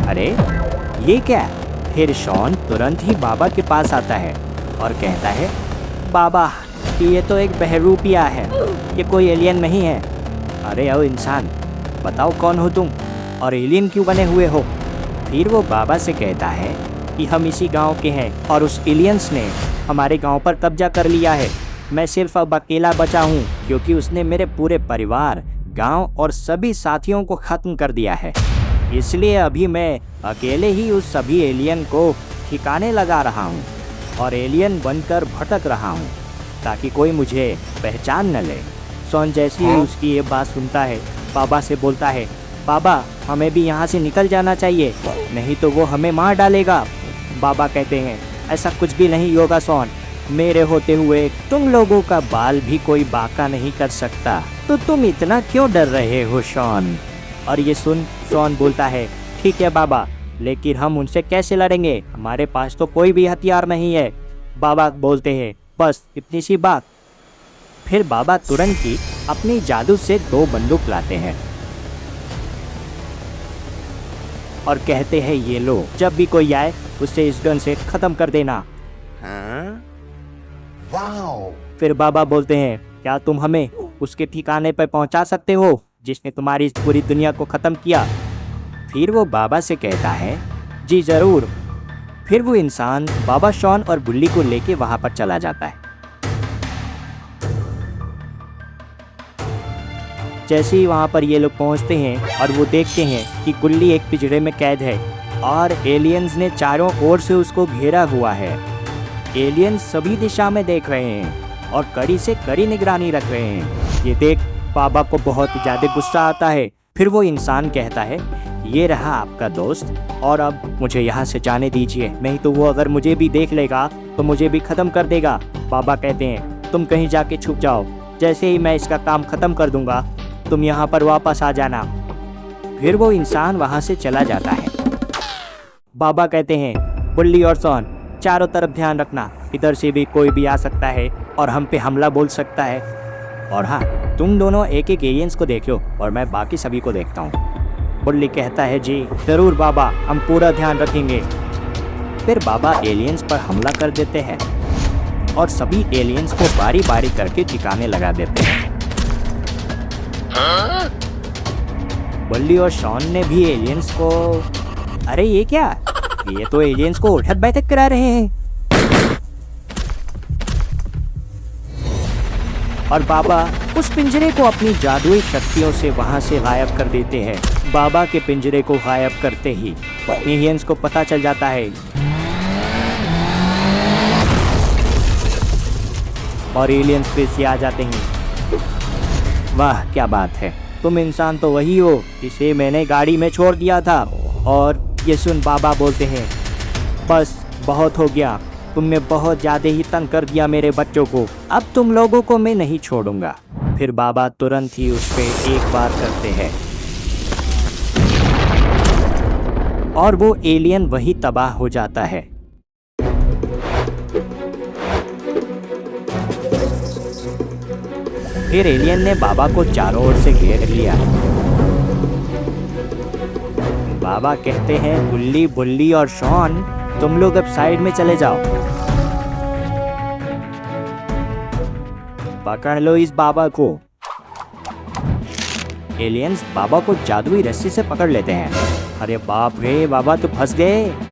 अरे ये क्या? फिर शॉन तुरंत ही बाबा के पास आता है और कहता है, बाबा ये तो एक बहरूपिया है, ये कोई एलियन नहीं है। अरे ओ इंसान, बताओ कौन हो तुम और एलियन क्यों बने हुए हो? फिर वो बाबा से कहता है कि हम इसी गांव के हैं और उस एलियंस ने हमारे गांव पर कब्जा कर लिया है। मैं सिर्फ अब अकेला बचा हूँ क्योंकि उसने मेरे पूरे परिवार, गांव और सभी साथियों को खत्म कर दिया है। इसलिए अभी मैं अकेले ही उस सभी एलियन को ठिकाने लगा रहा हूँ और एलियन बनकर भटक रहा हूँ ताकि कोई मुझे पहचान न ले। शॉन जैसे ही उसकी ये बात सुनता है, बाबा से बोलता है, बाबा हमें भी यहाँ से निकल जाना चाहिए, नहीं तो वो हमें मार डालेगा। बाबा कहते हैं, ऐसा कुछ भी नहीं होगा शॉन, मेरे होते हुए तुम लोगों का बाल भी कोई बांका नहीं कर सकता, तो तुम इतना क्यों डर रहे हो शॉन? और ये सुन शॉन बोलता है, ठीक है बाबा, लेकिन हम उनसे कैसे लड़ेंगे? हमारे पास तो कोई भी हथियार नहीं है। बाबा बोलते हैं, बस इतनी सी बात। फिर बाबा तुरंत ही अपनी जादू से 2 बंदूक लाते हैं और कहते हैं, ये लो, जब भी कोई आए उसे इस गन से खत्म कर देना। फिर बाबा बोलते हैं, क्या तुम हमें उसके ठिकाने पर पहुंचा सकते हो जिसने तुम्हारी इस पूरी दुनिया को खत्म किया? फिर वो बाबा से कहता है, जी जरूर। फिर वो इंसान बाबा शॉन और बुल्ली को लेके वहां पर चला जाता है। जैसे ही वहां पर ये लोग पहुंचते हैं और वो देखते हैं कि गुल्ली एक पिंजरे में कैद है और एलियंस ने चारों ओर से उसको घेरा हुआ है। एलियंस सभी दिशा में देख रहे हैं और कड़ी से कड़ी निगरानी रख रहे हैं। ये देख बाबा को बहुत ही ज्यादा गुस्सा आता है। फिर वो इंसान कहता है, ये रहा आपका दोस्त और अब मुझे यहाँ से जाने दीजिए, नहीं तो वो अगर मुझे भी देख लेगा तो मुझे भी खत्म कर देगा। बाबा कहते हैं, तुम कहीं जाके छुप जाओ, जैसे ही मैं इसका काम खत्म कर दूंगा तुम यहाँ पर वापस आ जाना। फिर वो इंसान वहाँ से चला जाता है। बाबा कहते हैं, बुल्ली और शॉन चारों तरफ ध्यान रखना, इधर से भी कोई भी आ सकता है और हम पे हमला बोल सकता है। और हाँ, तुम दोनों एक एक एलियंस को देख लो और मैं बाकी सभी को देखता हूँ। बुल्ली कहता है, जी जरूर बाबा, हम पूरा ध्यान रखेंगे। फिर बाबा एलियंस पर हमला कर देते हैं और सभी एलियंस को बारी बारी करके ठिकाने लगा देते हैं। बुल्ली और शॉन ने भी एलियंस को, अरे ये क्या, ये तो एलियंस को उठक बैठक करा रहे हैं। और बाबा उस पिंजरे को अपनी जादुई शक्तियों से वहां से गायब कर देते हैं। बाबा के पिंजरे को गायब करते ही एलियंस को पता चल जाता है और एलियंस फिर से आ जाते हैं। वाह क्या बात है, तुम इंसान तो वही हो जिसे मैंने गाड़ी में छोड़ दिया था। और ये सुन बाबा बोलते हैं, बस बहुत हो गया, तुमने बहुत ज्यादा ही तंग कर दिया मेरे बच्चों को, अब तुम लोगों को मैं नहीं छोड़ूंगा। फिर बाबा तुरंत ही उस पे एक बार करते हैं और वो एलियन वही तबाह हो जाता है। फिर एलियन ने बाबा को चारों ओर से घेर लिया। बाबा कहते हैं, गुल्ली, बुल्ली और शॉन तुम लोग अब साइड में चले जाओ, पकड़ लो इस बाबा को। एलियंस बाबा को जादुई रस्सी से पकड़ लेते हैं। अरे बाप रे, बाबा तो फंस गए।